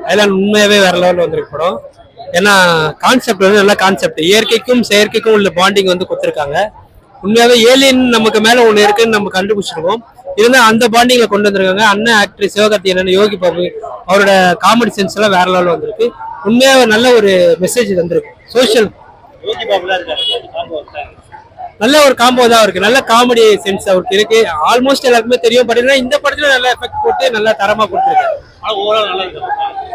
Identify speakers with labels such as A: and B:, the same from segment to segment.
A: அதெல்லாம் உண்மையாவே வேற லெவலில் வந்திருக்கு படம். ஏன்னா கான்செப்ட் வந்து நல்ல கான்செப்ட், இயற்கைக்கும் செயற்கைக்கும் உள்ள பாண்டிங் வந்து கொடுத்துருக்காங்க. உண்மையாவே ஏலியன் நமக்கு மேல ஒண்ணு இருக்குன்னு நம்ம கண்டுபிடிச்சிருக்கோம். இருந்தால் அந்த பாண்டிங்ல கொண்டு வந்திருக்காங்க. அண்ணன் ஆக்டர் சிவகார்த்திகேயன், யோகி பாபு அவரோட காமெடி சென்ஸ் எல்லாம் வேற லெவலில் வந்திருக்கு. உண்மையாவே நல்ல ஒரு மெசேஜ் வந்திருக்கு. சோஷியல் நல்ல ஒரு காம்போ தான் இருக்கு. நல்ல காமெடி சென்ஸ் அவருக்கு இருக்கு. ஆல்மோஸ்ட் எல்லாருக்குமே தெரியும். பட் இந்த படத்துல நல்ல எஃபெக்ட் போட்டு நல்ல தரமா கொடுத்துருக்காரு.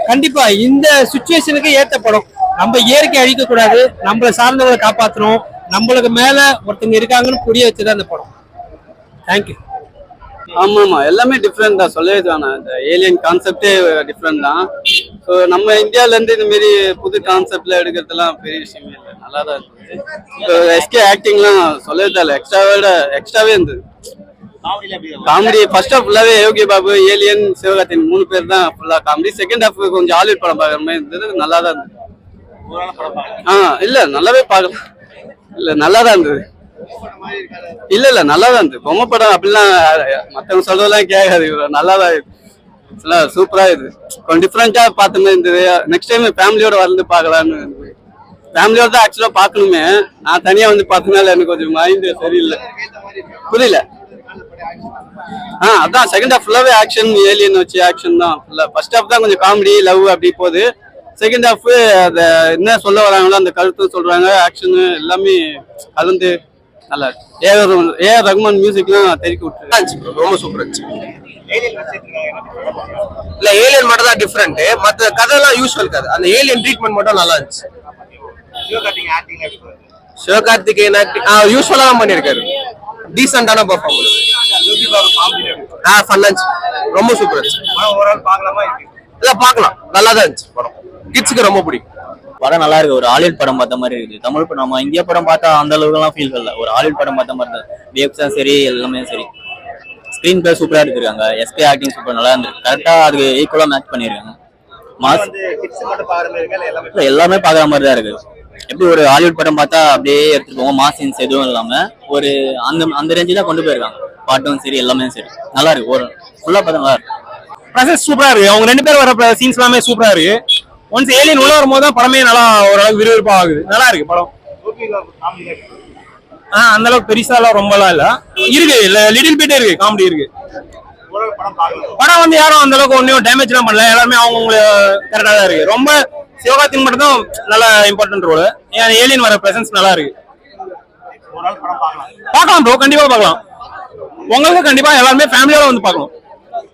A: கண்டிப்பா இந்த சுச்சுவேஷனுக்கு ஏத்த படம். நம்ம இயற்கை அழிக்க கூடாது, நம்மள சார்ந்தவங்களை காப்பாற்றணும், நம்மளுக்கு மேல ஒருத்தங்க இருக்காங்கன்னு புரிய வச்சுதான் இந்த படம். தேங்க்யூ.
B: ஆமா ஆமா, எல்லாமே டிஃப்ரெண்ட் தான், சொல்லவே தானே. இந்த ஏலியன் கான்செப்டே டிஃப்ரெண்ட் தான். ஸோ நம்ம இந்தியால இருந்து இந்த மாதிரி புது கான்செப்ட்ல எடுக்கிறதுலாம் பெரிய விஷயமே இல்லை, நல்லா தான் இருந்தது. எஸ்கே ஆக்டிங்லாம் சொல்லவே தேவை, எக்ஸ்ட்ராவே இருந்தது. காமெடி ஃபர்ஸ்ட் ஹாஃப் ஃபுல்லாவே யோகி பாபு, ஏலியன், சிவகார்த்திகேயன் 3 பேர் தான் ஃபுல்லா காமெடி. செகண்ட் ஹாஃப் கொஞ்சம் ஹாலிவுட் படம் பார்க்குற மாதிரி இருந்தது, நல்லா தான் இருந்தது. இல்ல நல்லாவே பார்க்கலாம், இல்ல நல்லா தான் இருந்தது. இல்ல நல்லா தான் இருந்தது. பொம்மை படம் அப்படிலாம் மற்றவங்க சொல்றதெல்லாம் கேட்காது, நல்லாதான் இருக்கு, சூப்பரா இது. கொஞ்சம் டிஃப்ரெண்டா பார்த்த மாதிரி இருந்தது. நெக்ஸ்ட் டைம் ஃபேமிலியோட வந்து பார்க்கலான்னு. ஃபேமிலியோட தான் ஆக்சுவலா பார்க்கணுமே, நான் தனியா வந்து பார்த்தனால எனக்கு கொஞ்சம் மைண்ட் சரியில்லை. புரியல. அதான் செகண்ட் ஹாஃப் ஃபுல்லாவே ஆக்ஷன், ஏலியன் வச்சு ஆக்ஷன் தான் ஃபுல்லா. ஃபர்ஸ்ட் ஹாஃப் தான் கொஞ்சம் காமெடி லவ் அப்படி போகுது. செகண்ட் ஹாஃப் அதை என்ன சொல்ல வராங்களோ அந்த கருத்து சொல்றாங்க, ஆக்ஷனு எல்லாமே கலந்து நல்லா இருக்கு. ஏஆர் ரஹ்மான் மியூசிக்லாம் தெறிக்க விட்டு
C: ரொம்ப சூப்பர் இருந்துச்சு. இல்ல ஏலியன் மட்டும் தான் டிஃபரெண்ட், மற்ற கதைலாம் யூஸ்வல் கதை. அந்த ஏலியன் ட்ரீட்மெண்ட் மட்டும் நல்லா இருந்துச்சு. சிவகார்த்திகேயன் ஆக்டிங் யூஸ்வலா தான் பண்ணிருக்காரு, டீசென்டான பெர்ஃபார்மன்ஸ். ரொம்ப சூப்பர் இருந்துச்சு. இல்ல பார்க்கலாம், நல்லா தான் இருந்துச்சு படம். கிட்ஸுக்கு ரொம்ப பிடிக்கும்.
D: படம் நல்லா இருக்கு. ஒரு ஹாலிவுட் படம் பார்த்த மாதிரி இருக்குது. தமிழ் படம், நம்ம இந்தியா படம் பார்த்தா அந்த அளவுக்கு எல்லாம் ஃபீல் இல்லை. ஒரு ஹாலிவுட் படம் பார்த்த மாதிரி தான். விஎஃப்எக்ஸும் சரி, எல்லாமே சரி. ஸ்கிரீன் பிளே சூப்பரா எடுத்திருக்காங்க. எஸ்கே ஆக்டிங் சூப்பர் நல்லா இருந்திருக்கு. கரெக்டா அதுக்கு ஈக்குவலா மேட்ச் பண்ணிருக்காங்க. மாஸ் எல்லாமே பாக்குற மாதிரி தான் இருக்கு. எப்படி ஒரு ஹாலிவுட் படம் பார்த்தா அப்படியே எடுத்துட்டு போவோம், மாஸ் சீன்ஸ் எதுவும் இல்லாம ஒரு அந்த ரேஞ்சில கொண்டு போயிருக்காங்க. பாட்டும் சரி, எல்லாமே சரி, நல்லா இருக்கு. ஒரு ஃபுல்லா பார்த்தா நல்லா இருக்கு.
A: ப்ராசஸ் சூப்பரா இருக்கு. அவங்க 2 பேர் வர சீன்ஸ் எல்லாமே சூப்பரா இருக்கு. ஒன்ஸ் ஏலியன் உள்ள வரும்போது தான் படமே நல்லா ஓரளவுக்கு விறுவிறுப்பா ஆகுது. நல்லா இருக்கு படம். அந்த அளவுக்கு பெருசாலாம் ரொம்பலாம் இல்ல இருக்கு, லிட்டில் பிட் இருக்கு, காமெடி இருக்கு. படம் வந்து யாரும் அந்த அளவுக்கு ஒன்னும் டேமேஜ் எல்லாம் பண்ணல. எல்லாருமே அவங்க கரெக்டா தான் இருக்கு. ரொம்ப சிவகார்த்திகேயன் மட்டும் தான் நல்ல இம்பார்ட்டன்ட் ரோல். ஏலியன் வர பிரசன்ஸ் நல்லா இருக்கு. பார்க்கலாம் ப்ரோ, கண்டிப்பா பார்க்கலாம். உங்களுக்கு கண்டிப்பா எல்லாருமே ஃபேமிலியோட வந்து பார்க்கணும்.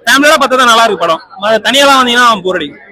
A: ஃபேமிலியோட பார்த்தா தான் நல்லா இருக்கு படம். தனியெல்லாம் வந்தீங்கன்னா போர் அடிக்கும்.